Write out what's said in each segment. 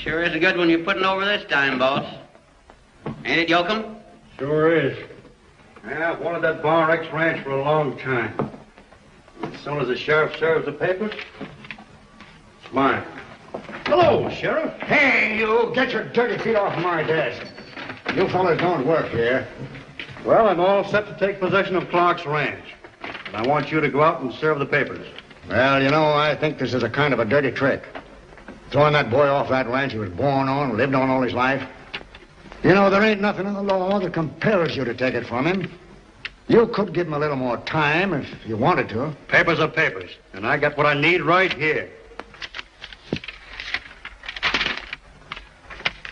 Sure is a good one you're putting over this time, boss. Ain't it, Yoakum? Sure is. Yeah, I've wanted that Bar X ranch for a long time. As soon as the sheriff serves the papers, it's mine. Hello, Sheriff. Hey, you, get your dirty feet off my desk. You fellas don't work here. Well, I'm all set to take possession of Clark's ranch. And I want you to go out and serve the papers. Well, you know, I think this is a kind of a dirty trick. Throwing that boy off that ranch he was born on, lived on all his life. You know, there ain't nothing in the law that compels you to take it from him. You could give him a little more time if you wanted to. Papers are papers, and I got what I need right here.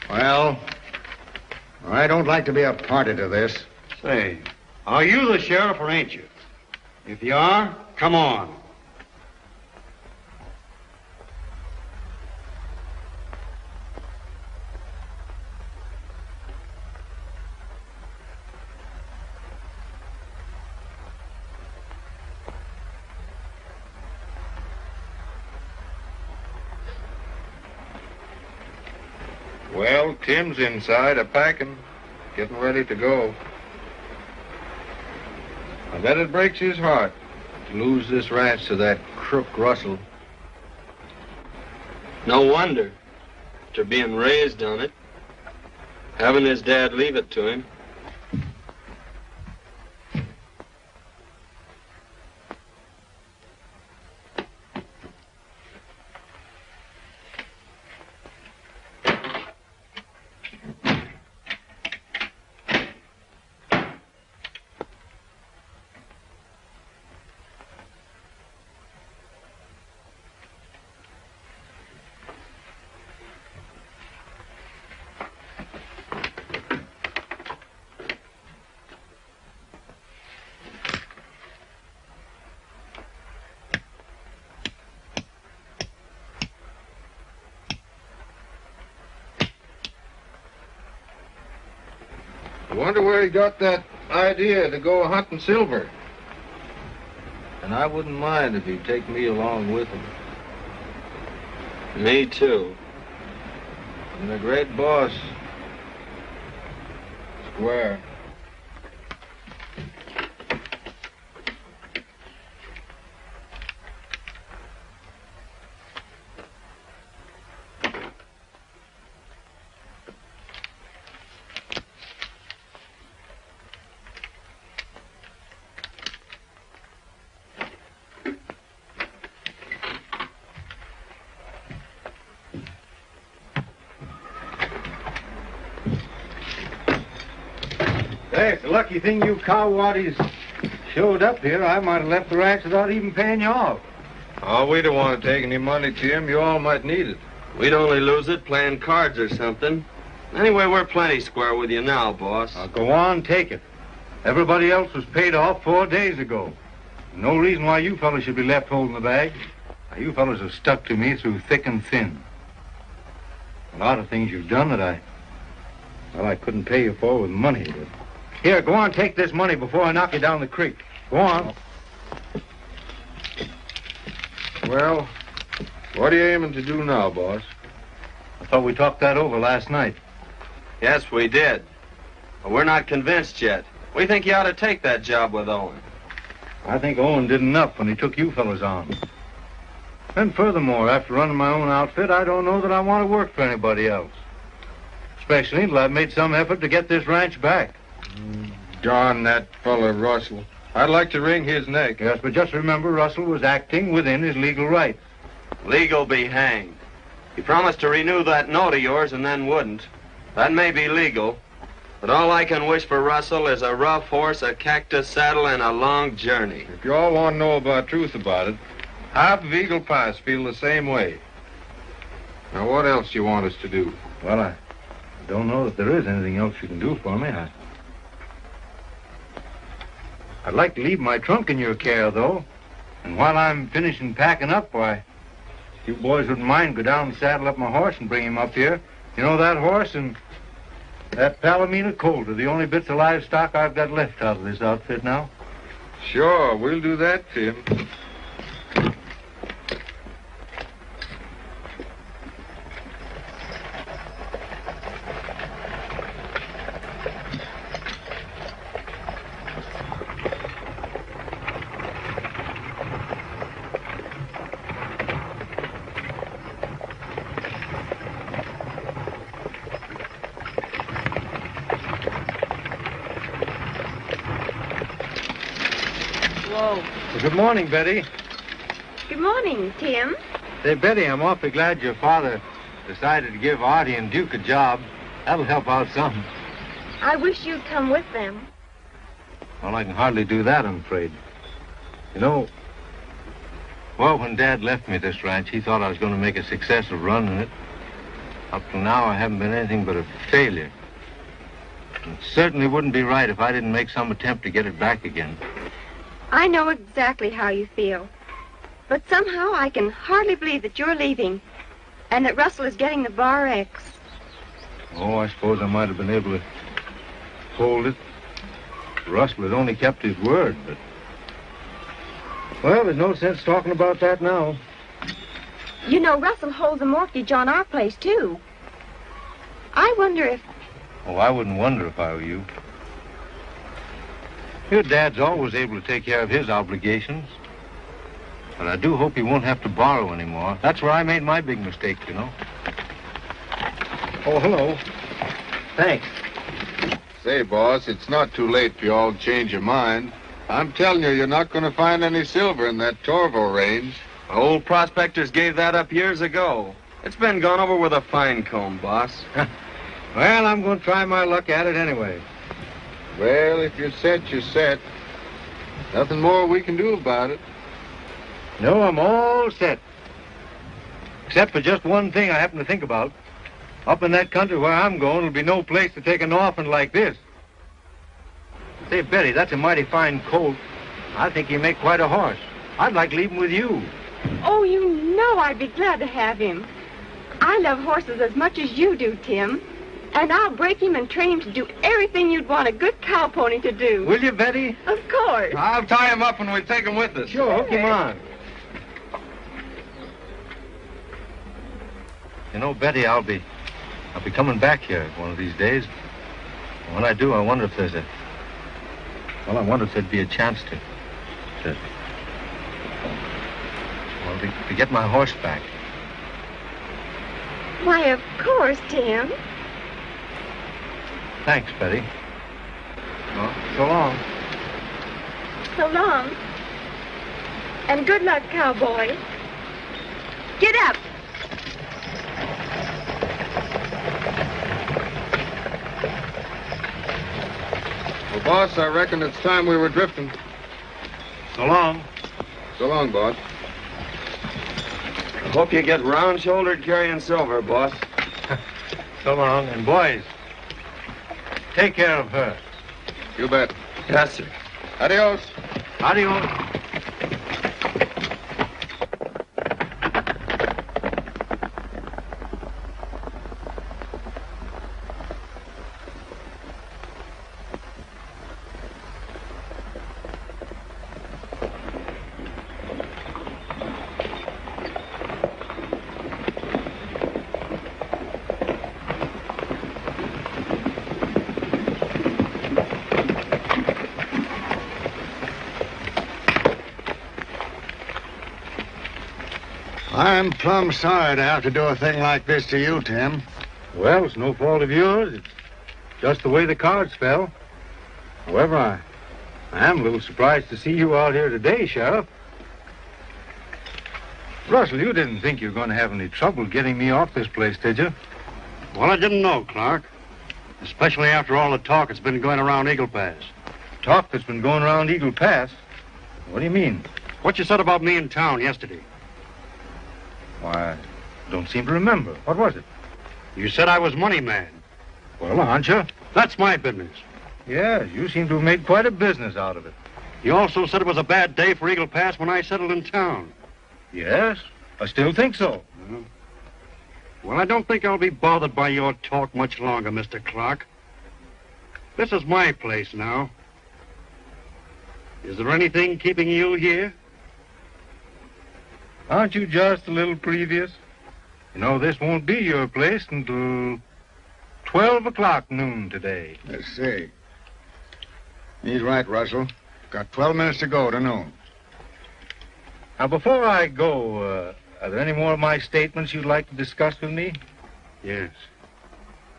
Well, I don't like to be a party to this. Say, are you the sheriff or ain't you? If you are, come on. Well, Tim's inside a-packing, getting ready to go. I bet it breaks his heart to lose this ranch to that crook Russell. No wonder, after being raised on it, having his dad leave it to him. I wonder where he got that idea to go hunting silver. And I wouldn't mind if he'd take me along with him. Me too. And a great boss. Square. Hey, it's a lucky thing you cow-waddies showed up here. I might have left the ranch without even paying you off. Oh, we don't want to take any money, Tim. You all might need it. We'd only lose it playing cards or something. Anyway, we're plenty square with you now, boss. Go on, take it. Everybody else was paid off 4 days ago. No reason why you fellas should be left holding the bag. Now, you fellas have stuck to me through thick and thin. A lot of things you've done that I couldn't pay you for with money. But here, go on, take this money before I knock you down the creek. Go on. Well, what are you aiming to do now, boss? I thought we talked that over last night. Yes, we did. But we're not convinced yet. We think you ought to take that job with Owen. I think Owen did enough when he took you fellas on. And furthermore, after running my own outfit, I don't know that I want to work for anybody else. Especially until I've made some effort to get this ranch back. Darn that fella Russell. I'd like to wring his neck. Yes, but just remember, Russell was acting within his legal rights. Legal be hanged. He promised to renew that note of yours and then wouldn't. That may be legal, but all I can wish for Russell is a rough horse, a cactus saddle, and a long journey. If you all want to know about truth about it, half of Eagle Pass feel the same way. Now, what else do you want us to do? Well, I don't know that there is anything else you can do for me. I'd like to leave my trunk in your care, though. And while I'm finishing packing up, why, if you boys wouldn't mind, go down and saddle up my horse and bring him up here. You know, that horse and that Palomino Colt are the only bits of livestock I've got left out of this outfit now. Sure, we'll do that, Tim. Well, good morning, Betty. Good morning, Tim. Say, Betty, I'm awfully glad your father decided to give Artie and Duke a job. That'll help out some. I wish you'd come with them. Well, I can hardly do that, I'm afraid. You know, well, when Dad left me this ranch, he thought I was going to make a success of running it. Up till now, I haven't been anything but a failure. It certainly wouldn't be right if I didn't make some attempt to get it back again. I know exactly how you feel. But somehow I can hardly believe that you're leaving and that Russell is getting the Bar X. Oh, I suppose I might have been able to hold it. Russell had only kept his word, but... Well, there's no sense talking about that now. You know, Russell holds a mortgage on our place, too. I wonder if... Oh, I wouldn't wonder if I were you. Your Dad's always able to take care of his obligations. But I do hope he won't have to borrow anymore. That's where I made my big mistake, you know. Oh, hello. Thanks. Say, boss, it's not too late for you all to change your mind. I'm telling you, you're not going to find any silver in that Torvo range. Old prospectors gave that up years ago. It's been gone over with a fine comb, boss. Well, I'm going to try my luck at it anyway. Well, if you're set, you're set. Nothing more we can do about it. No, I'm all set. Except for just one thing I happen to think about. Up in that country where I'm going, there'll be no place to take an orphan like this. Say, Betty, that's a mighty fine colt. I think you make quite a horse. I'd like to leave him with you. Oh, you know I'd be glad to have him. I love horses as much as you do, Tim. And I'll break him and train him to do everything you'd want a good cow pony to do. Will you, Betty? Of course. I'll tie him up when we take him with us. Sure, hook him on. You know, Betty, I'll be coming back here one of these days. When I do, I wonder if there's I wonder if there'd be a chance to get my horse back. Why, of course, Tim. Thanks, Betty. Well, so long. So long. And good luck, cowboy. Get up. Well, boss, I reckon it's time we were drifting. So long. So long, boss. I hope you get round-shouldered carrying silver, boss. So long. And boys, take care of her. You bet. Yes, sir. Adios. Adios. I'm plumb sorry to have to do a thing like this to you, Tim. Well, it's no fault of yours. It's just the way the cards fell. However, I am a little surprised to see you out here today, Sheriff. Russell, you didn't think you were going to have any trouble getting me off this place, did you? Well, I didn't know, Clark. Especially after all the talk that's been going around Eagle Pass. Talk that's been going around Eagle Pass? What do you mean? What you said about me in town yesterday. Why, I don't seem to remember. What was it? You said I was money man. Well, aren't you? That's my business. Yeah, you seem to have made quite a business out of it. You also said it was a bad day for Eagle Pass when I settled in town. Yes, I still think so. Well, I don't think I'll be bothered by your talk much longer, Mr. Clark. This is my place now. Is there anything keeping you here? Aren't you just a little previous? You know, this won't be your place until 12 o'clock noon today. Let's see. He's right, Russell. Got 12 minutes to go to noon. Now, before I go, are there any more of my statements you'd like to discuss with me? Yes.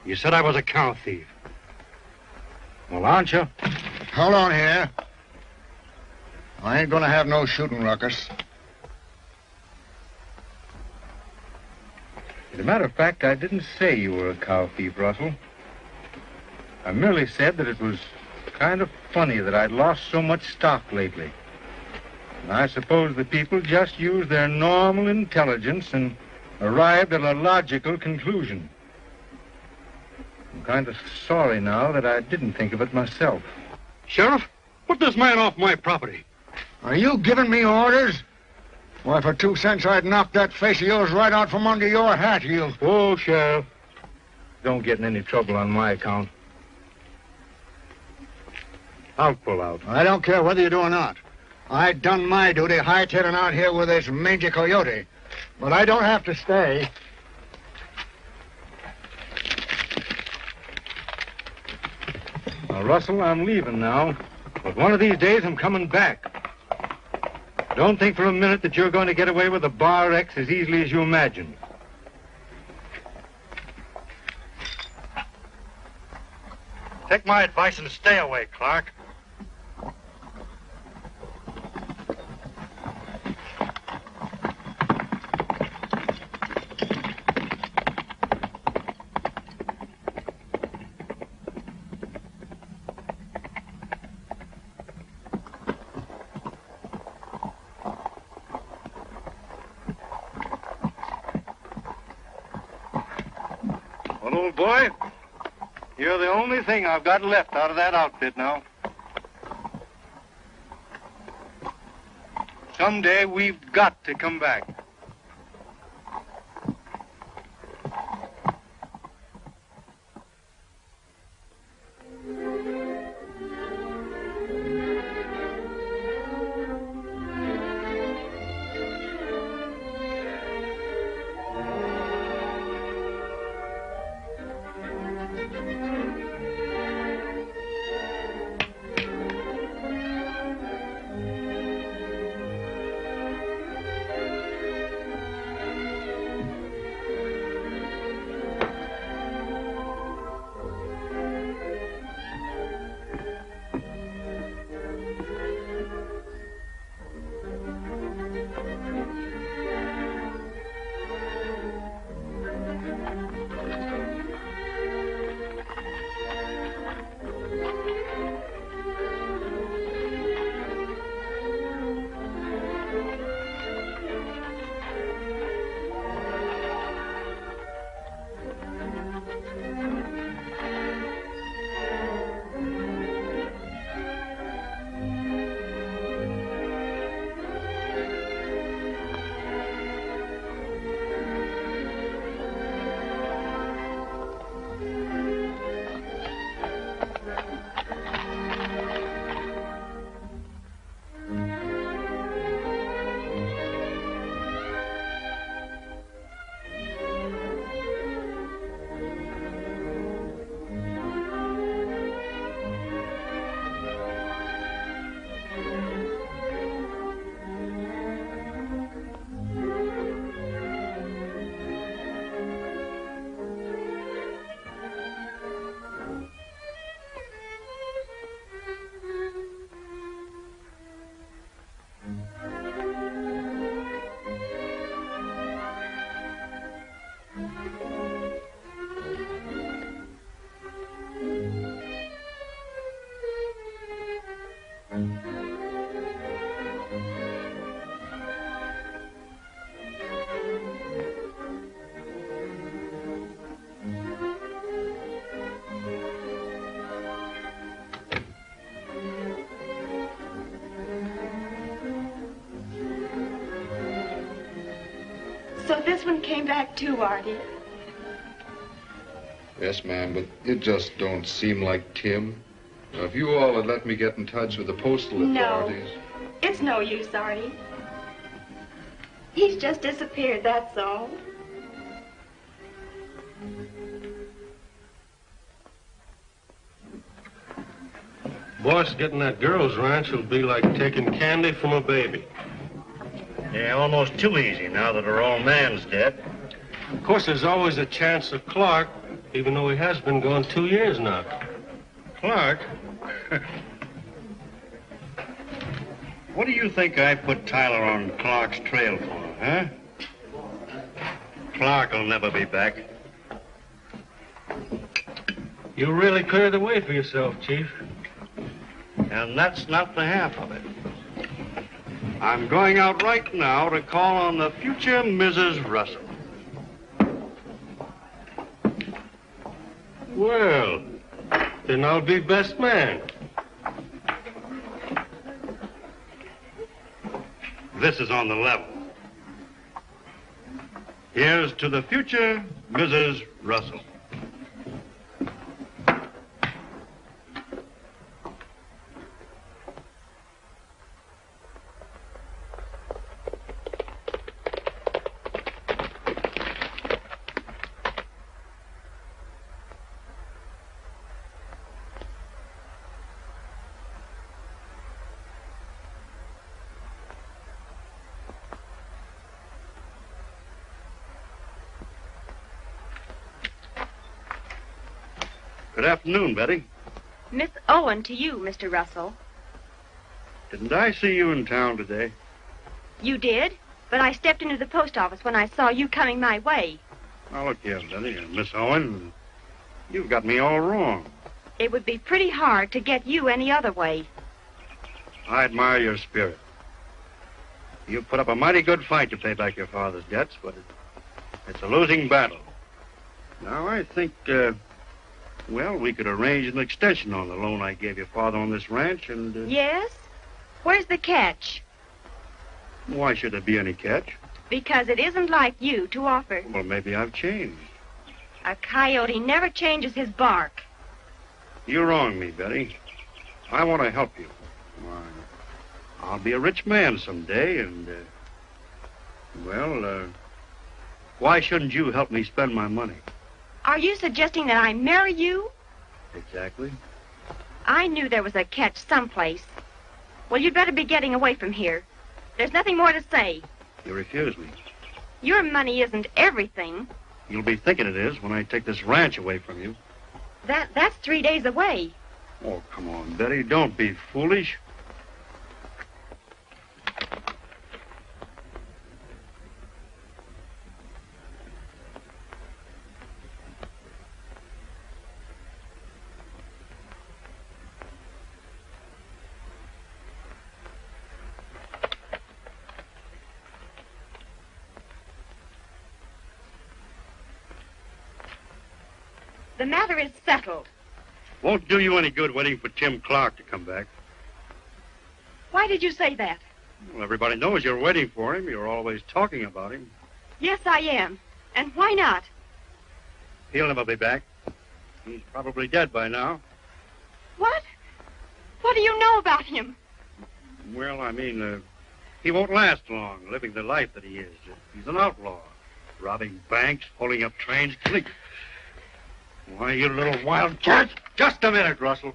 You said I was a cow thief. Well, aren't you? Hold on here. I ain't gonna have no shooting ruckus. As a matter of fact, I didn't say you were a cow thief, Russell. I merely said that it was kind of funny that I'd lost so much stock lately. And I suppose the people just used their normal intelligence and arrived at a logical conclusion. I'm kind of sorry now that I didn't think of it myself. Sheriff, put this man off my property. Are you giving me orders? Why, for 2 cents, I'd knock that face of yours right out from under your hat, you. Oh, Sheriff. Don't get in any trouble on my account. I'll pull out. I don't care whether you do or not. I done my duty hightailing out here with this mangy coyote. But I don't have to stay. Now, Russell, I'm leaving now. But one of these days, I'm coming back. Don't think for a minute that you're going to get away with a Bar X as easily as you imagine. Take my advice and stay away, Clark. Well, old boy, you're the only thing I've got left out of that outfit now. Someday we've got to come back. So this one came back too, Artie. Yes, ma'am, but it just don't seem like Tim. Now, if you all had let me get in touch with the postal authorities... No, it's no use, Artie. He's just disappeared, that's all. Boss, getting that girl's ranch will be like taking candy from a baby. Yeah, almost too easy now that her old man's dead. Of course, there's always a chance of Clark, even though he has been gone 2 years now. Clark? What do you think I put Tyler on Clark's trail for, huh? Clark will never be back. You really cleared the way for yourself, Chief. And that's not the half of it. I'm going out right now to call on the future Mrs. Russell. Well, then I'll be best man. This is on the level. Here's to the future Mrs. Russell. Good afternoon, Betty. Miss Owen to you, Mr. Russell. Didn't I see you in town today? You did, but I stepped into the post office when I saw you coming my way. Now, look here, Betty. Miss Owen, you've got me all wrong. It would be pretty hard to get you any other way. I admire your spirit. You put up a mighty good fight to pay back your father's debts, but it's a losing battle. Now, I think, well, we could arrange an extension on the loan I gave your father on this ranch, and... Yes? Where's the catch? Why should there be any catch? Because it isn't like you to offer. Well, maybe I've changed. A coyote never changes his bark. You wrong me, Betty. I want to help you. Why, I'll be a rich man someday, and, well, why shouldn't you help me spend my money? Are you suggesting that I marry you? Exactly. I knew there was a catch someplace. Well, you'd better be getting away from here. There's nothing more to say. You refuse me. Your money isn't everything. You'll be thinking it is when I take this ranch away from you. That's 3 days away. Oh, come on, Betty. Don't be foolish. The matter is settled. Won't do you any good waiting for Tim Clark to come back. Why did you say that? Well, everybody knows you're waiting for him. You're always talking about him. Yes, I am. And why not? He'll never be back. He's probably dead by now. What? What do you know about him? Well, I mean, he won't last long living the life that he is. He's an outlaw, robbing banks, pulling up trains, killing... Why, you little wild cat! Just a minute, Russell.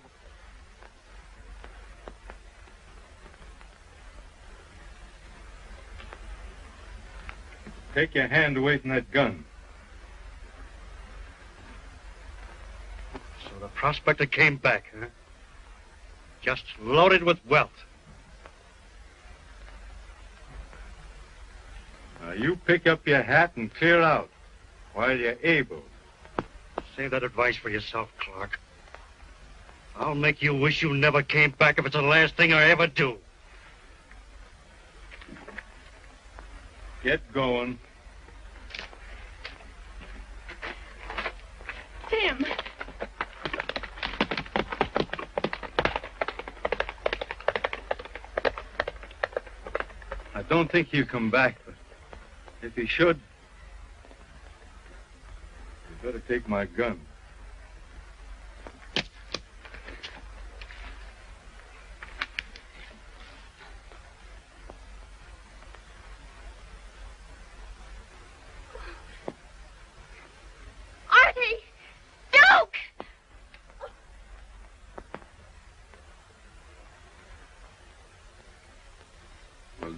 Take your hand away from that gun. So the prospector came back, huh? Just loaded with wealth. Now, you pick up your hat and clear out while you're able. Save that advice for yourself, Clark. I'll make you wish you never came back if it's the last thing I ever do. Get going. Tim. I don't think he'll come back, but if he should, you better take my gun.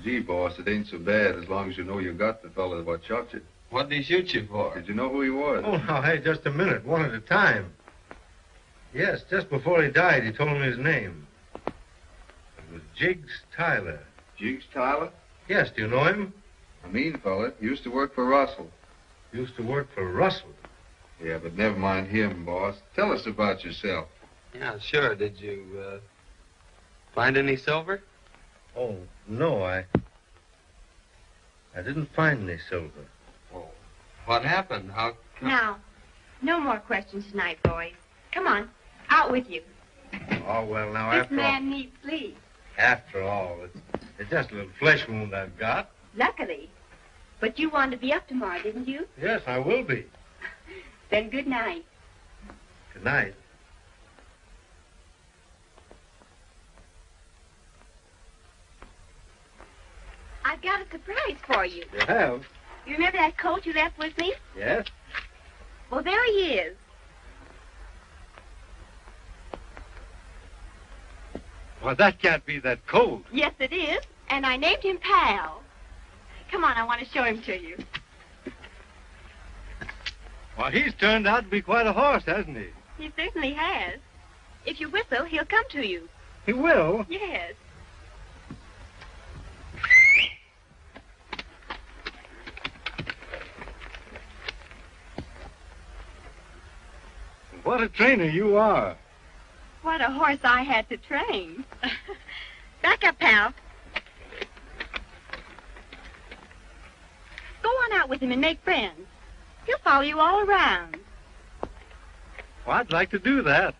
Gee, boss, it ain't so bad as long as you know you got the fella what shot you. What'd he shoot you for? Did you know who he was? Oh, now, hey, just a minute. One at a time. Yes, just before he died, he told me his name. It was Jiggs Tyler. Jiggs Tyler? Yes, do you know him? A mean fella. Used to work for Russell. Used to work for Russell. Yeah, but never mind him, boss. Tell us about yourself. Yeah, sure. Did you, find any silver? Oh, no, I didn't find any silver. Oh, what happened? How come? Now, no more questions tonight, boys. Come on, out with you. Oh, well, now, This after man needs sleep. After all, it's just a little flesh wound I've got. Luckily. But you wanted to be up tomorrow, didn't you? Yes, I will be. Then good night. Good night. I've got a surprise for you. You have? You remember that Colt you left with me? Yes. Well, there he is. Well, that can't be that Colt. Yes, it is. And I named him Pal. Come on, I want to show him to you. Well, he's turned out to be quite a horse, hasn't he? He certainly has. If you whistle, he'll come to you. He will? Yes. What a trainer you are. What a horse I had to train. Back up, Pal. Go on out with him and make friends. He'll follow you all around. Well, I'd like to do that.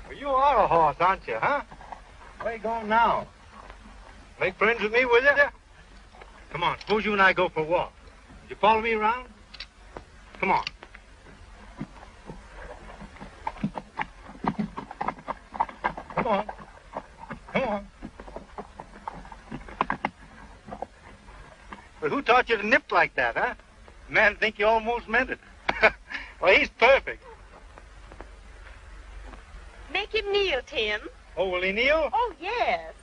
Well, you are a horse, aren't you, huh? Where you going now? Make friends with me, will you? Come on, suppose you and I go for a walk. You follow me around? Come on. Come on. Come on. But who taught you to nip like that, huh? Man, think you almost meant it. Well, he's perfect. Make him kneel, Tim. Oh, will he kneel? Oh, yes.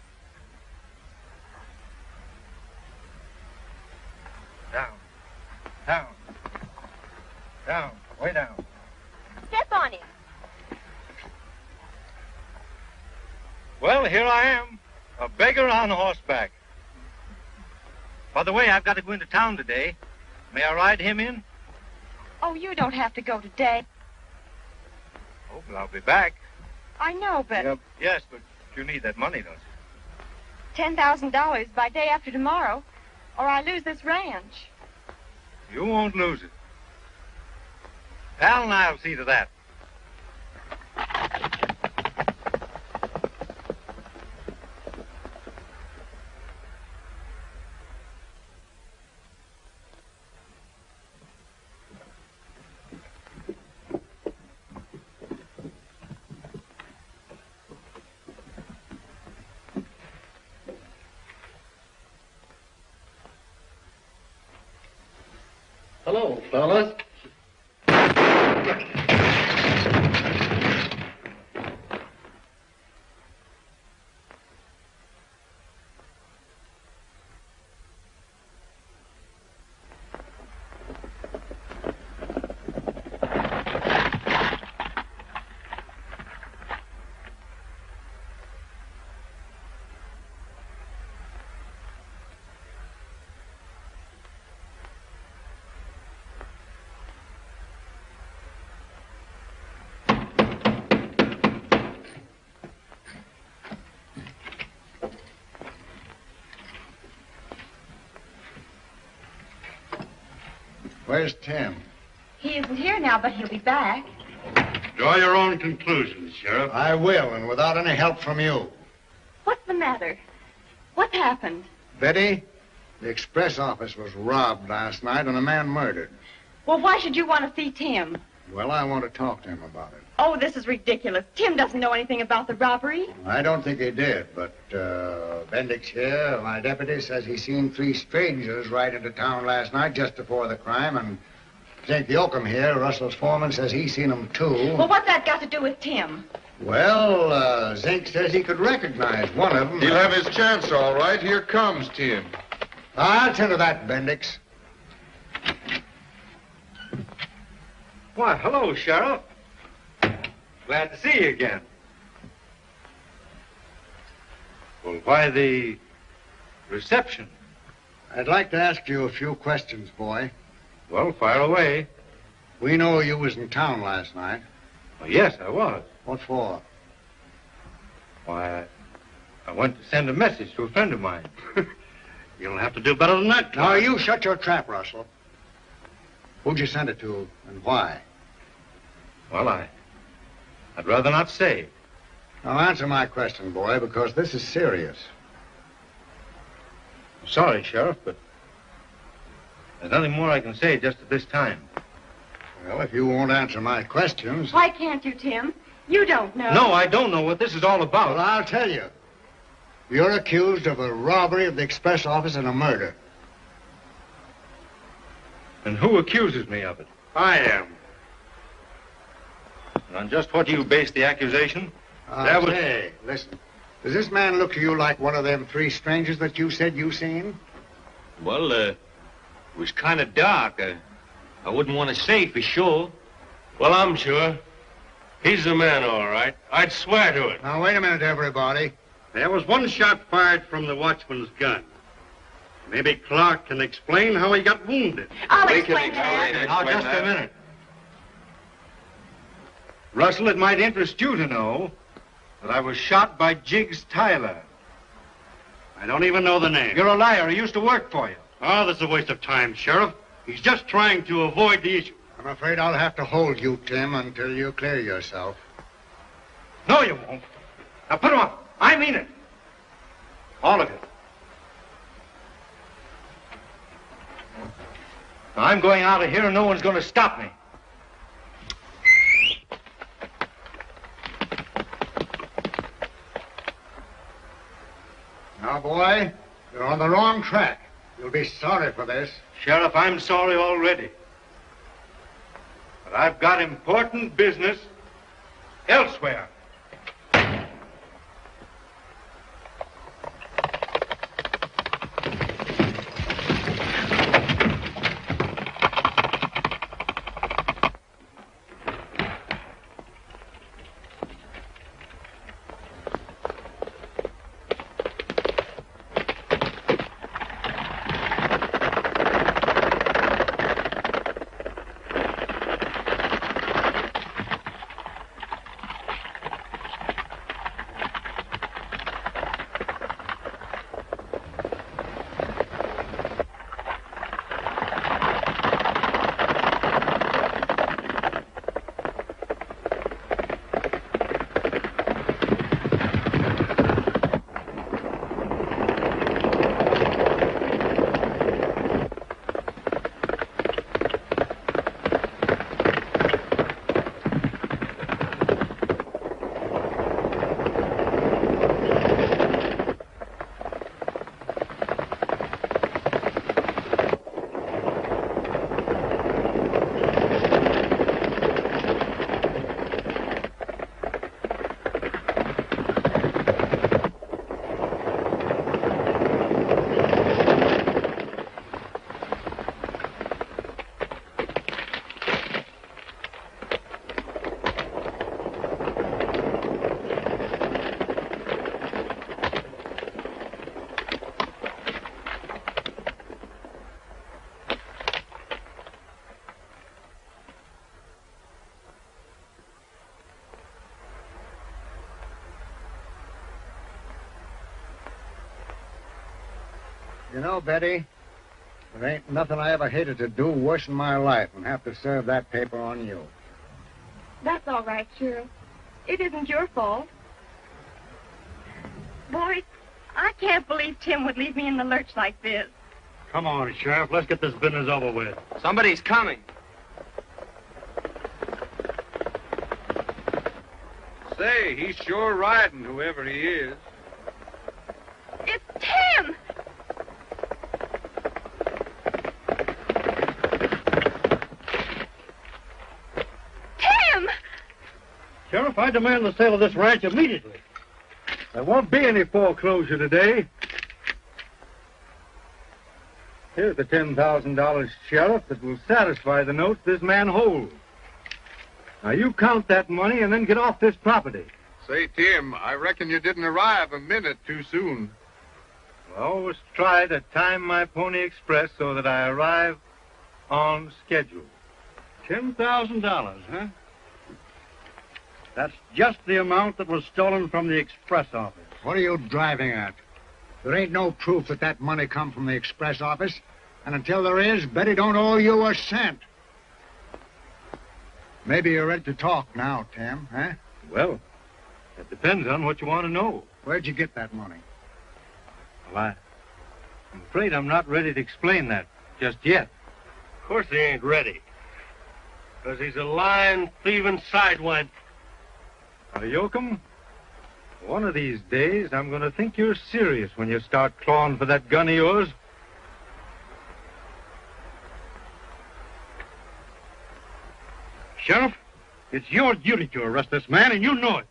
Down. Down. Down. Way down. Step on him. Well, here I am, a beggar on horseback. By the way, I've got to go into town today. May I ride him in? Oh, you don't have to go today. Oh, well, I'll be back. I know, but Yep. Yes, but you need that money, don't you? $10,000 by day after tomorrow, or I lose this ranch. You won't lose it. Pal and I'll see to that. Hello, fellas. Where's Tim? He isn't here now, but he'll be back. Draw your own conclusions, Sheriff. I will, and without any help from you. What's the matter? What happened? Betty, the express office was robbed last night and a man murdered. Well, why should you want to see Tim? Well, I want to talk to him about it. Oh, this is ridiculous. Tim doesn't know anything about the robbery. I don't think he did, but Bendix here, my deputy, says he seen 3 strangers ride into town last night just before the crime, and Zink the Oakman here, Russell's foreman, says he seen them too. Well, what's that got to do with Tim? Well, Zink says he could recognize one of them. He'll have his chance, all right. Here comes Tim. I'll tend to that, Bendix. Why, hello, Sheriff. Glad to see you again. Well, why the reception? I'd like to ask you a few questions, boy. Well, fire away. We know you was in town last night. Well, yes, I was. What for? Why, I went to send a message to a friend of mine. You'll have to do better than that, Now, Clark. you shut your trap, Russell. Who'd you send it to, and why? Well, I'd rather not say. Now, answer my question, boy, because this is serious. I'm sorry, Sheriff, but there's nothing more I can say just at this time. Well, if you won't answer my questions... Why can't you, Tim? You don't know. No, I don't know what this is all about. Well, I'll tell you. You're accused of a robbery of the express office and a murder. And who accuses me of it? I am. And on just what do you base the accusation? Say, listen. Does this man look to you like one of them three strangers that you said you seen? Well, it was kind of dark. I wouldn't want to say for sure. Well, I'm sure. He's the man, all right. I'd swear to it. Now, wait a minute, everybody. There was one shot fired from the watchman's gun. Maybe Clark can explain how he got wounded. I'll explain that. Now, just a minute. Russell, it might interest you to know that I was shot by Jiggs Tyler. I don't even know the name. You're a liar. He used to work for you. Oh, this is a waste of time, Sheriff. He's just trying to avoid the issue. I'm afraid I'll have to hold you, Tim, until you clear yourself. No, you won't. Now, put him up. I mean it. All of it. Now, I'm going out of here and no one's going to stop me. Now, boy, you're on the wrong track. You'll be sorry for this. Sheriff, I'm sorry already. But I've got important business elsewhere. You know, Betty, there ain't nothing I ever hated to do worse in my life than have to serve that paper on you. That's all right, Sheriff. It isn't your fault. Boys, I can't believe Tim would leave me in the lurch like this. Come on, Sheriff. Let's get this business over with. Somebody's coming. Say, he's sure riding, whoever he is. It's Tim! Tim! Sheriff, I demand the sale of this ranch immediately. There won't be any foreclosure today. Here's the $10,000, Sheriff, that will satisfy the notes this man holds. Now, you count that money and then get off this property. Say, Tim, I reckon you didn't arrive a minute too soon. I always try to time my Pony Express so that I arrive on schedule. $10,000, huh? That's just the amount that was stolen from the express office. What are you driving at? There ain't no proof that that money come from the express office. And until there is, Betty don't owe you a cent. Maybe you're ready to talk now, Tim, huh? Well, it depends on what you want to know. Where'd you get that money? Well, I'm afraid I'm not ready to explain that just yet. Of course he ain't ready. Because he's a lying, thieving sidewind. Now, Yoakum, one of these days I'm going to think you're serious when you start clawing for that gun of yours. Sheriff, it's your duty to arrest this man, and you know it.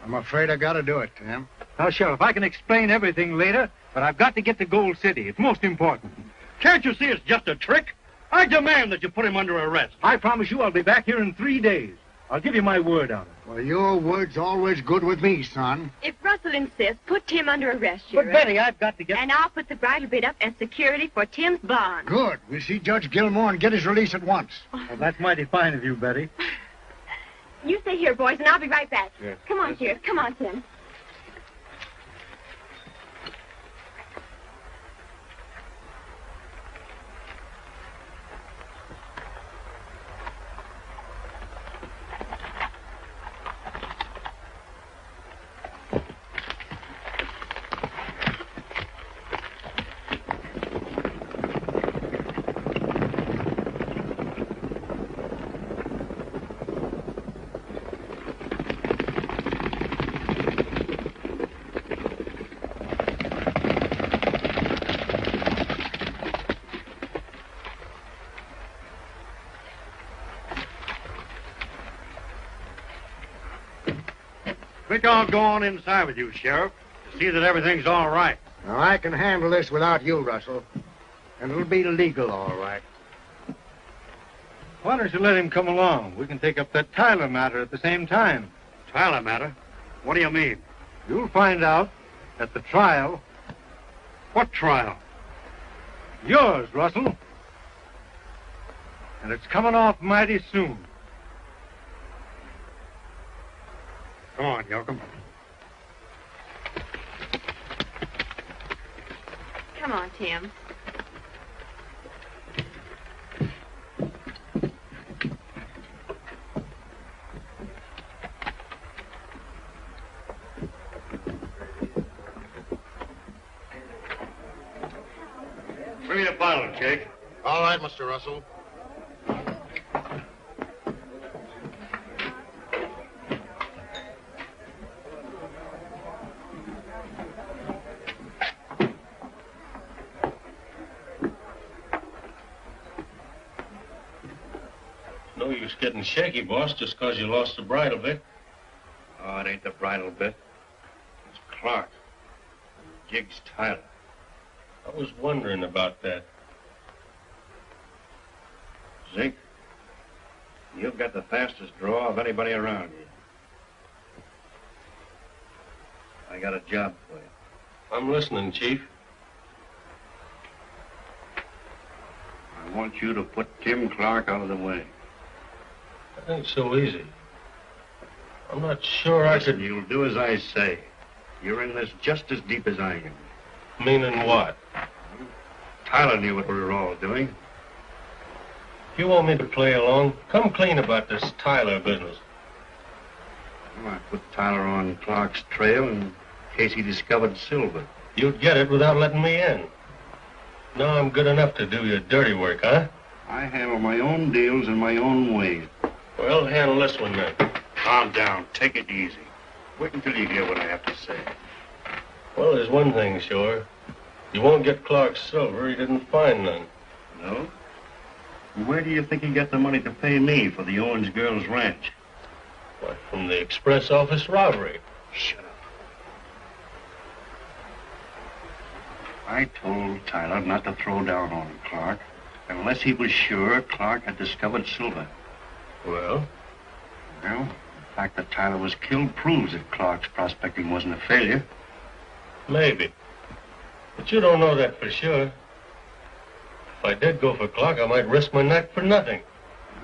I'm afraid I gotta do it, Tim. Now, Sheriff, I can explain everything later, but I've got to get to Gold City. It's most important. Can't you see it's just a trick? I demand that you put him under arrest. I promise you I'll be back here in 3 days. I'll give you my word on it. Well, your word's always good with me, son. If Russell insists, put Tim under arrest, But, Sheriff. Betty, I've got to get... And I'll put the bridal bid up as security for Tim's bond. Good. We'll see Judge Gilmore and get his release at once. Well, that's mighty fine of you, Betty. You stay here, boys, and I'll be right back. Yes. Come on, Sheriff. Come on, Tim. I think I'll go on inside with you, Sheriff, to see that everything's all right. Now, I can handle this without you, Russell. And it'll be legal, all right. Why don't you let him come along? We can take up that Tyler matter at the same time. Tyler matter? What do you mean? You'll find out at the trial. What trial? Yours, Russell. And it's coming off mighty soon. Come on, Yoakum. Come on, Tim. Bring me a bottle, Jake. All right, Mr. Russell. No use getting shaky, boss, just 'cause you lost the bridle bit. Oh, it ain't the bridal bit. It's Clark. Jig's Tyler. I was wondering about that. Zink, you've got the fastest draw of anybody around here. I got a job for you. I'm listening, Chief. I want you to put Tim Clark out of the way. That ain't so easy. I'm not sure I Listen, could... you'll do as I say. You're in this just as deep as I am. Meaning what? Tyler knew what we were all doing. If you want me to play along, come clean about this Tyler business. Well, I put Tyler on Clark's trail in case he discovered silver. You'd get it without letting me in. Now I'm good enough to do your dirty work, huh? I handle my own deals in my own way. Well, handle this one then. Calm down. Take it easy. Wait until you hear what I have to say. Well, there's one thing sure. You won't get Clark's silver. He didn't find none. No? Where do you think he got the money to pay me for the Owens girls' ranch? What, from the express office robbery? Shut up. I told Tyler not to throw down on Clark unless he was sure Clark had discovered silver. Well? Well, The fact that Tyler was killed proves that Clark's prospecting wasn't a failure. Maybe. But you don't know that for sure. If I did go for Clark, I might risk my neck for nothing.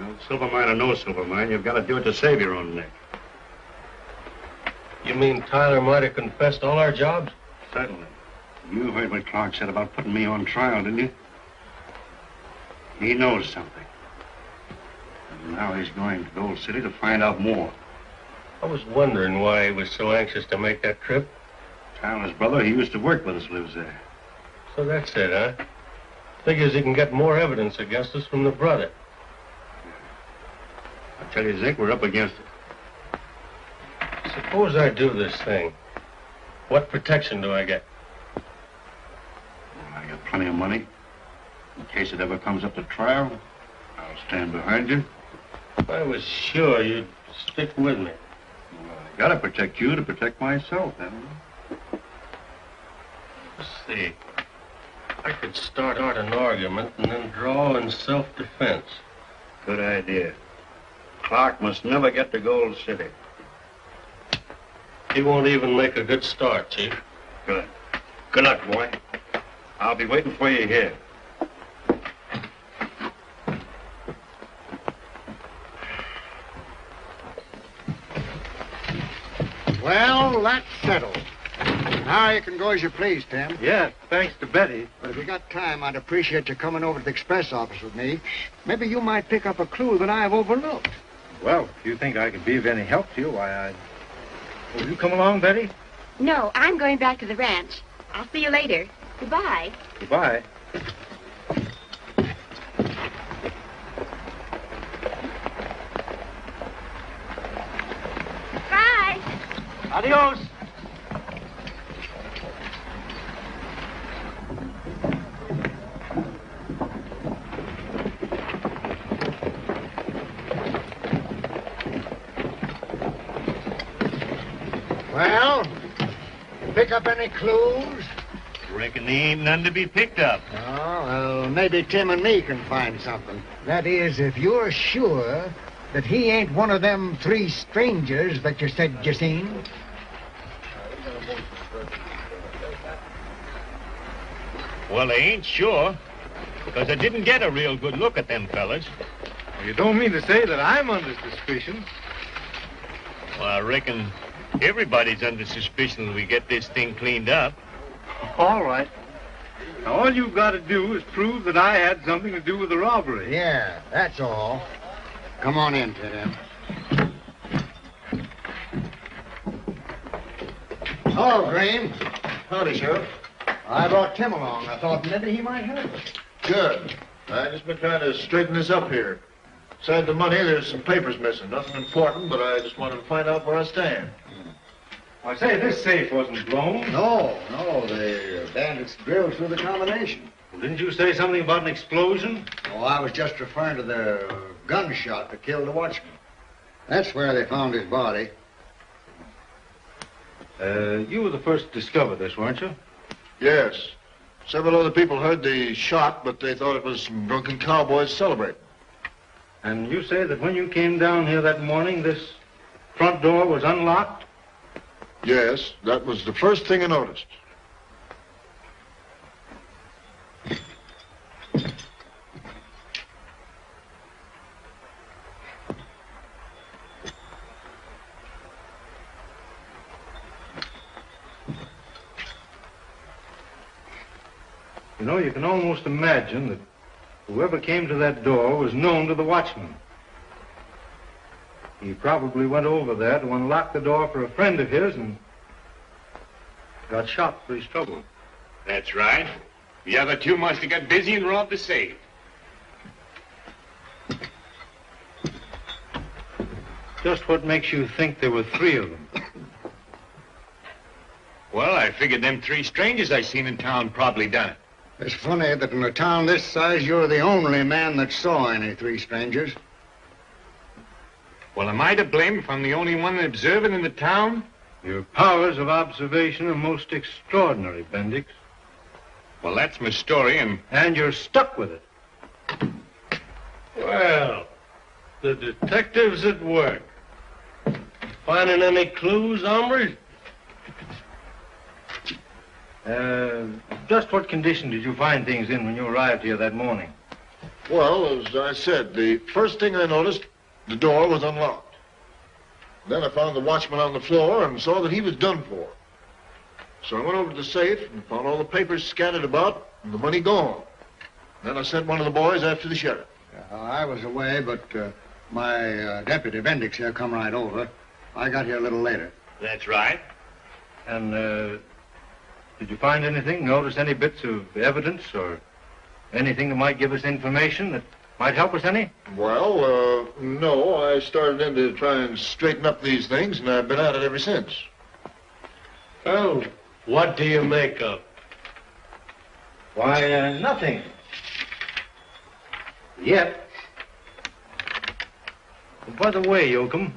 Well, silver mine or no silver mine, you've got to do it to save your own neck. You mean Tyler might have confessed all our jobs? Certainly. You heard what Clark said about putting me on trial, didn't you? He knows something. And now he's going to Gold City to find out more. I was wondering why he was so anxious to make that trip. Tyler's brother, he used to work with us, lives there. So that's it, huh? Figures he can get more evidence against us from the brother. I tell you, Zink, we're up against it. Suppose I do this thing. What protection do I get? Well, I got plenty of money. In case it ever comes up to trial, I'll stand behind you. I was sure you'd stick with me. Well, I gotta protect you to protect myself, haven't I? Let's see. I could start out an argument and then draw in self-defense. Good idea. Clark must never get to Gold City. He won't even make a good start, Chief. Good. Good luck, boy. I'll be waiting for you here. Well, that's settled. Now you can go as you please, Tim. Yeah, thanks to Betty. But if you got time, I'd appreciate you coming over to the express office with me. Maybe you might pick up a clue that I've overlooked. Well, if you think I could be of any help to you, why, Will you come along, Betty? No, I'm going back to the ranch. I'll see you later. Goodbye. Goodbye. Bye. Adios. Well, pick up any clues? Reckon there ain't none to be picked up. Oh, well, maybe Tim and me can find something. That is, if you're sure that he ain't one of them three strangers that you said you seen. Well, I ain't sure, because I didn't get a real good look at them fellas. Well, you don't mean to say that I'm under suspicion? Well, I reckon everybody's under suspicion when we get this thing cleaned up. All right. Now, all you've got to do is prove that I had something to do with the robbery. Yeah, that's all. Come on in, Tim. Hello, Green. Howdy, Sheriff. I brought Tim along. I thought maybe he might help us. Good. I just been trying to straighten this up here. Besides the money, there's some papers missing. Nothing important, but I just wanted to find out where I stand. I say, this safe wasn't blown. No, the bandits drilled through the combination. Well, didn't you say something about an explosion? Oh, I was just referring to the gunshot that killed the watchman. That's where they found his body. You were the first to discover this, weren't you? Yes. Several other people heard the shot, but they thought it was some drunken cowboys celebrating. And you say that when you came down here that morning, this front door was unlocked? Yes, that was the first thing I noticed. You know, you can almost imagine that whoever came to that door was known to the watchman. He probably went over there to unlock the door for a friend of his and got shot for his trouble. That's right. The other two must have got busy and robbed the safe. Just what makes you think there were three of them? Well, I figured them three strangers I seen in town probably done it. It's funny that in a town this size, you're the only man that saw any three strangers. Well, am I to blame if I'm the only one observing in the town? Your powers of observation are most extraordinary, Bendix. Well, that's my story, And you're stuck with it. Well, the detective's at work. Finding any clues, hombres? Just what condition did you find things in when you arrived here that morning? Well, as I said, the first thing I noticed, the door was unlocked. Then I found the watchman on the floor and saw that he was done for. So I went over to the safe and found all the papers scattered about and the money gone. Then I sent one of the boys after the sheriff. I was away, but my deputy, Bendix, here, come right over. I got here a little later. That's right. And, did you find anything? Notice any bits of evidence or anything that might give us information that might help us any? Well, no. I started in to try and straighten up these things, and I've been at it ever since. Well, what do you make of? Why, nothing. Yet. By the way, Yoakum,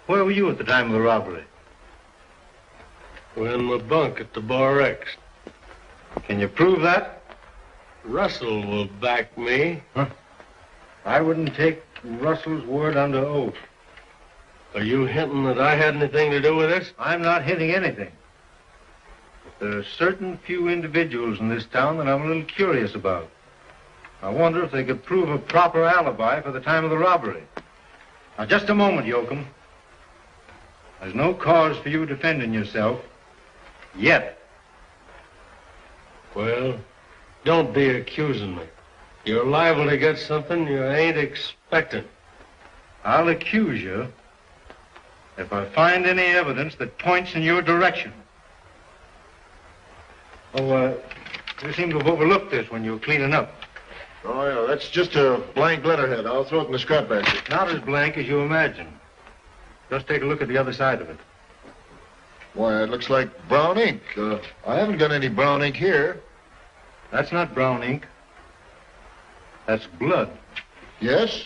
where were you at the time of the robbery? We're in my bunk at the Bar X. Can you prove that? Russell will back me. Huh? I wouldn't take Russell's word under oath. Are you hinting that I had anything to do with this? I'm not hinting anything. But there are certain few individuals in this town that I'm a little curious about. I wonder if they could prove a proper alibi for the time of the robbery. Now, just a moment, Yoakum. There's no cause for you defending yourself. Yet. Well, don't be accusing me. You're liable to get something you ain't expecting. I'll accuse you if I find any evidence that points in your direction. Oh, you seem to have overlooked this when you were cleaning up. Oh, yeah, that's just a blank letterhead. I'll throw it in the scrap basket. Not as blank as you imagine. Just take a look at the other side of it. Why, it looks like brown ink. I haven't got any brown ink here. That's not brown ink. That's blood. Yes?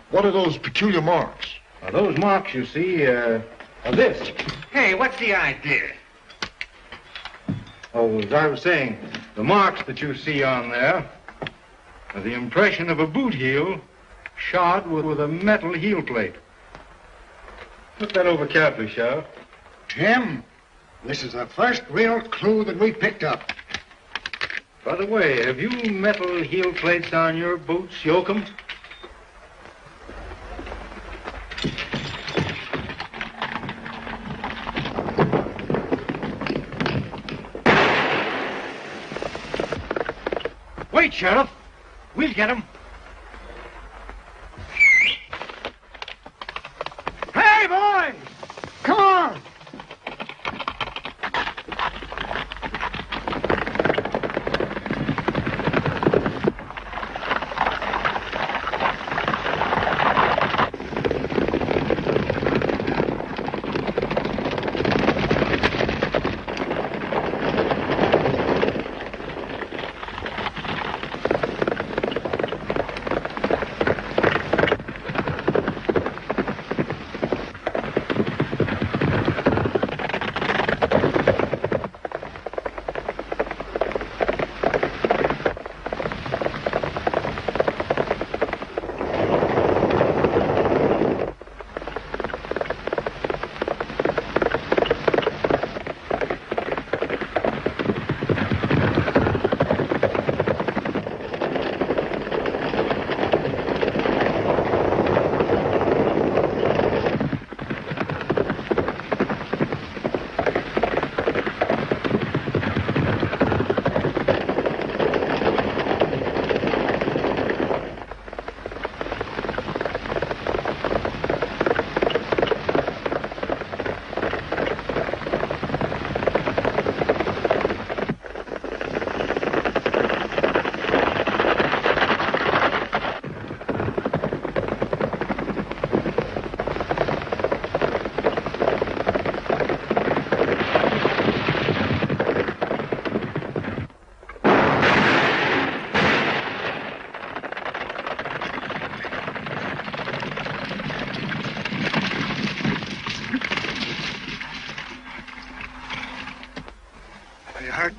What are those peculiar marks? Now, those marks, you see, are this. Hey, what's the idea? Oh, as I was saying, the marks that you see on there are the impression of a boot heel shod with a metal heel plate. Look that over carefully, Sheriff. Tim, this is the first real clue that we picked up. By the way, have you metal heel plates on your boots, Yoakum? Wait, Sheriff. We'll get him. Hey, boys! Come on!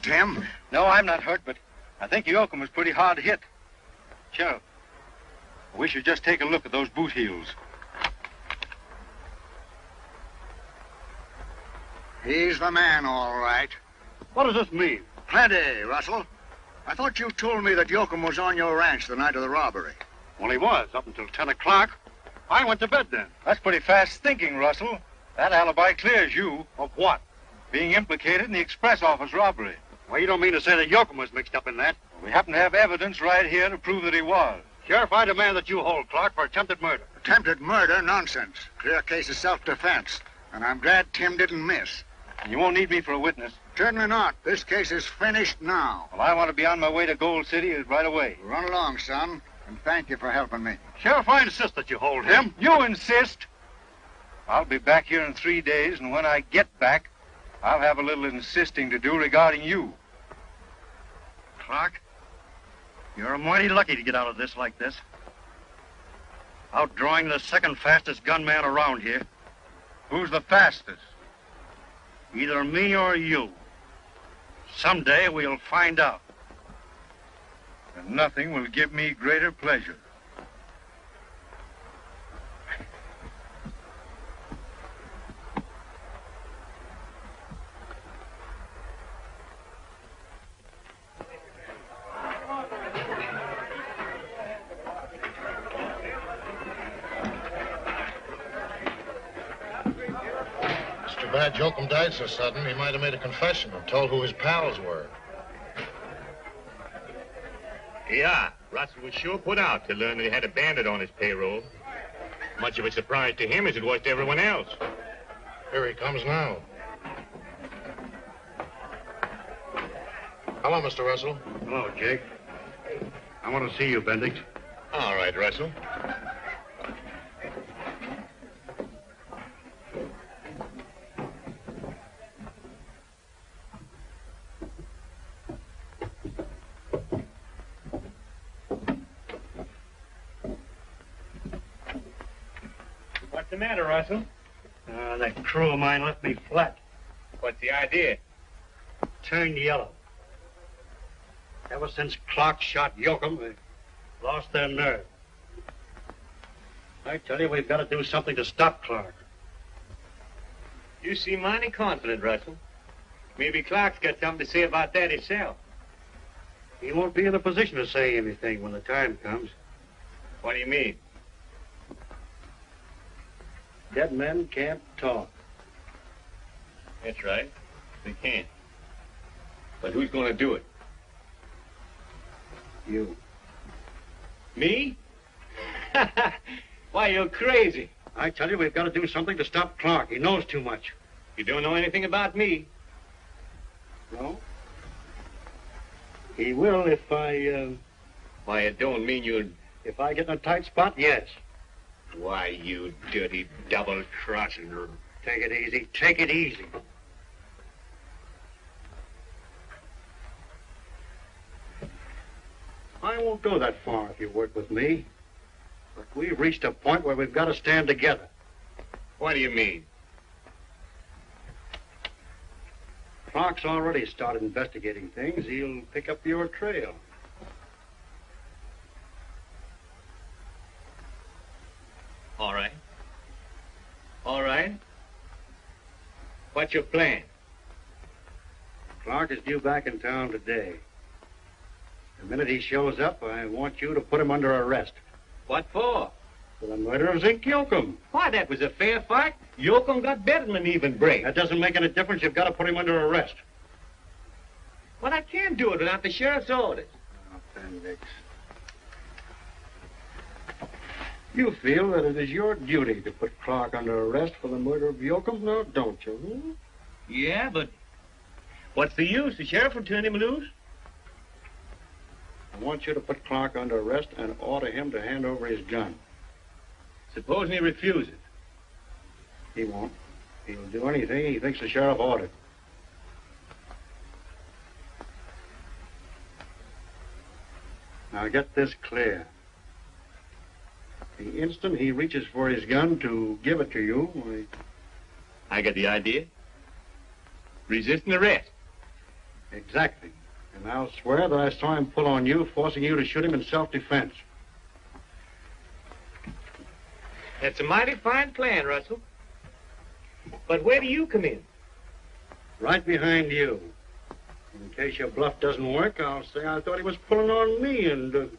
Tim? No, I'm not hurt, but I think Yoakum was pretty hard hit. Sheriff, I wish you'd just take a look at those boot heels. He's the man, all right. What does this mean? Plenty, Russell. I thought you told me that Yoakum was on your ranch the night of the robbery. Well, he was, up until 10 o'clock. I went to bed then. That's pretty fast thinking, Russell. That alibi clears you. Of what? Being implicated in the express office robbery. Well, you don't mean to say that Yoakum was mixed up in that? We happen to have evidence right here to prove that he was. Sheriff, I demand that you hold Clark for attempted murder. Attempted murder? Nonsense. Clear case of self-defense. And I'm glad Tim didn't miss. You won't need me for a witness. Certainly not. This case is finished now. Well, I want to be on my way to Gold City right away. Run along, son, and thank you for helping me. Sheriff, I insist that you hold him. You insist? I'll be back here in 3 days, and when I get back, I'll have a little insisting to do regarding you. Clark, you're mighty lucky to get out of this like this. Outdrawing the second fastest gunman around here. Who's the fastest? Either me or you. Someday we'll find out. And nothing will give me greater pleasure. Bad Yoakum died so sudden, he might have made a confession and told who his pals were. Yeah, Russell was sure put out to learn that he had a bandit on his payroll. Much of a surprise to him as it was to everyone else. Here he comes now. Hello, Mr. Russell. Hello, Jake. I want to see you, Bendix. All right, Russell. What's the matter, Russell? That crew of mine left me flat. What's the idea? Turned yellow. Ever since Clark shot Yoakum, they lost their nerve. I tell you, we've got to do something to stop Clark. You seem mighty confident, Russell. Maybe Clark's got something to say about that himself. He won't be in a position to say anything when the time comes. What do you mean? Dead men can't talk. That's right. They can't. But who's going to do it? You. Me? Why, you're crazy. I tell you, we've got to do something to stop Clark. He knows too much. You don't know anything about me. No? He will if I, Why, it don't mean you'd... If I get in a tight spot, yes. Why, you dirty double-crosser. Take it easy. Take it easy. I won't go that far if you work with me. But we've reached a point where we've got to stand together. What do you mean? Clark's already started investigating things. He'll pick up your trail. All right. All right. What's your plan? Clark is due back in town today. The minute he shows up, I want you to put him under arrest. What for? For the murder of Zink Yoakum. Why, that was a fair fight. Yoakum got better than an even break. That doesn't make any difference. You've got to put him under arrest. Well, I can't do it without the sheriff's orders. Oh, Bendix. You feel that it is your duty to put Clark under arrest for the murder of Yoakum, now, don't you? Hmm? Yeah, but what's the use? The sheriff will turn him loose. I want you to put Clark under arrest and order him to hand over his gun. Supposing he refuses? He won't. He'll do anything he thinks the sheriff ordered. Now get this clear. The instant he reaches for his gun to give it to you, I get the idea. Resisting arrest. Exactly. And I'll swear that I saw him pull on you, forcing you to shoot him in self-defense. That's a mighty fine plan, Russell. But where do you come in? Right behind you. In case your bluff doesn't work, I'll say I thought he was pulling on me and...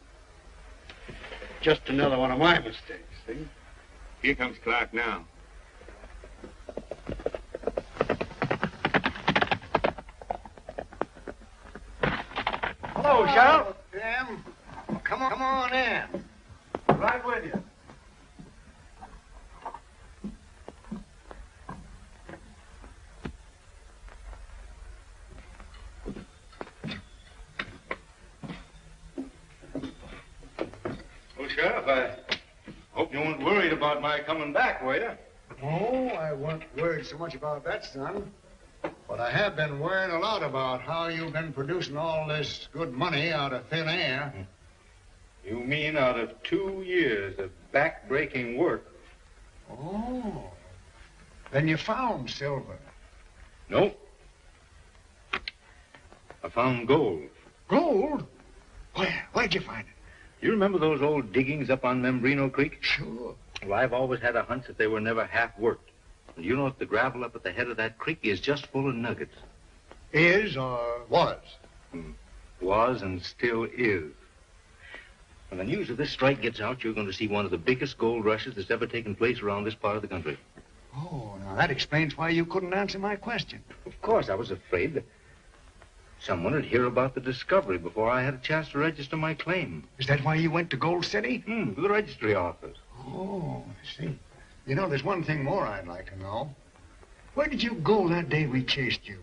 just another one of my mistakes, see? Here comes Clark now. Hello, Sheriff. Tim. Come on in. Right with you. Well, Sheriff, I hope you weren't worried about my coming back, were you? Oh, I wasn't worried so much about that, son. But I have been worried a lot about how you've been producing all this good money out of thin air. You mean out of 2 years of back-breaking work? Oh. Then you found silver. Nope. I found gold. Gold? Where? Where'd you find it? You remember those old diggings up on Membrino Creek? Sure. Well, I've always had a hunch that they were never half worked. And you know that the gravel up at the head of that creek is just full of nuggets. Is or was? Was and still is. When the news of this strike gets out, you're going to see one of the biggest gold rushes that's ever taken place around this part of the country. Oh, now that explains why you couldn't answer my question. Of course, I was afraid that someone would hear about the discovery before I had a chance to register my claim. Is that why you went to Gold City? To the registry office. Oh, I see. You know, there's one thing more I'd like to know. Where did you go that day we chased you?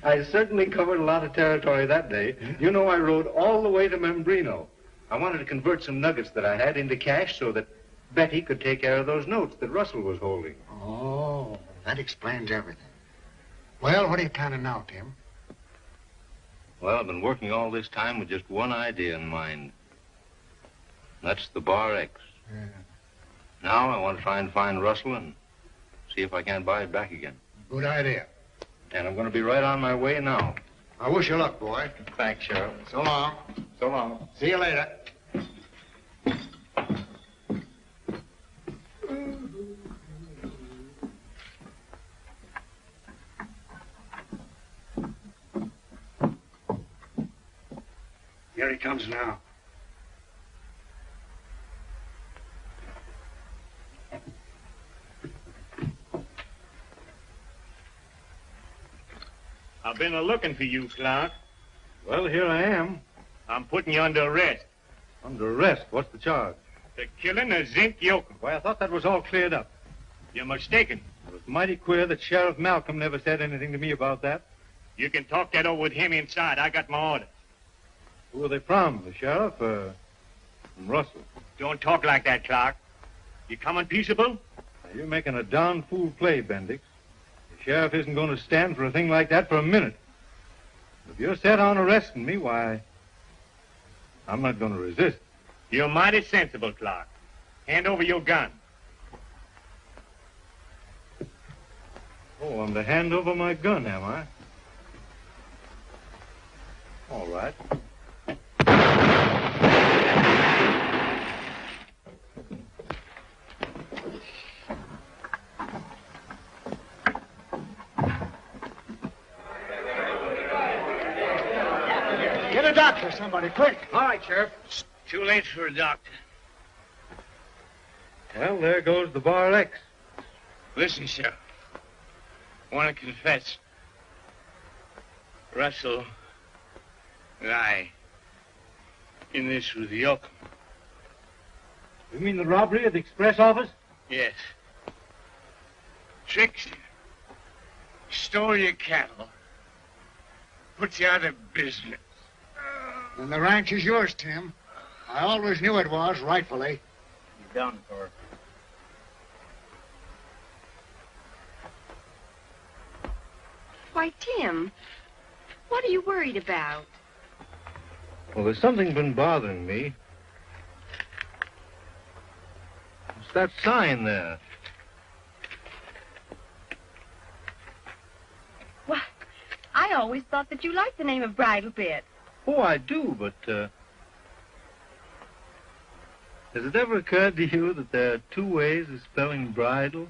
I certainly covered a lot of territory that day. Yeah. You know, I rode all the way to Membrino. I wanted to convert some nuggets that I had into cash so that Betty could take care of those notes that Russell was holding. Oh, that explains everything. Well, what are you planning now, Tim? Well, I've been working all this time with just one idea in mind. That's the Bar X. Yeah. Now I want to try and find Russell and see if I can't buy it back again. Good idea. And I'm going to be right on my way now. I wish you luck, boy. Thanks, Sheriff. So long. So long. See you later. Here he comes now. I've been a-looking for you, Clark. Well, here I am. I'm putting you under arrest. Under arrest? What's the charge? The killing of Zinc Yoakum. Why, I thought that was all cleared up. You're mistaken. It was mighty queer that Sheriff Malcolm never said anything to me about that. You can talk that over with him inside. I got my orders. Who are they from? The sheriff or from Russell? Don't talk like that, Clark. You coming peaceable? Now, you're making a darn fool play, Bendix. The sheriff isn't going to stand for a thing like that for a minute. If you're set on arresting me, why, I'm not going to resist. You're mighty sensible, Clark. Hand over your gun. Oh, I'm to hand over my gun, am I? All right. Get a doctor, somebody, quick. All right, Sheriff. It's too late for a doctor. Well, there goes the Bar X. Listen, Sheriff. I want to confess. Russell and I in this with the Oakman. You mean the robbery at the express office? Yes. Tricked you. Stole your cattle. Put you out of business. And the ranch is yours, Tim. I always knew it was, rightfully. You're done for. Why, Tim, what are you worried about? Well, there's something been bothering me. What's that sign there? Why, I always thought that you liked the name of Bridal Bit. Oh, I do, but, has it ever occurred to you that there are two ways of spelling bridal?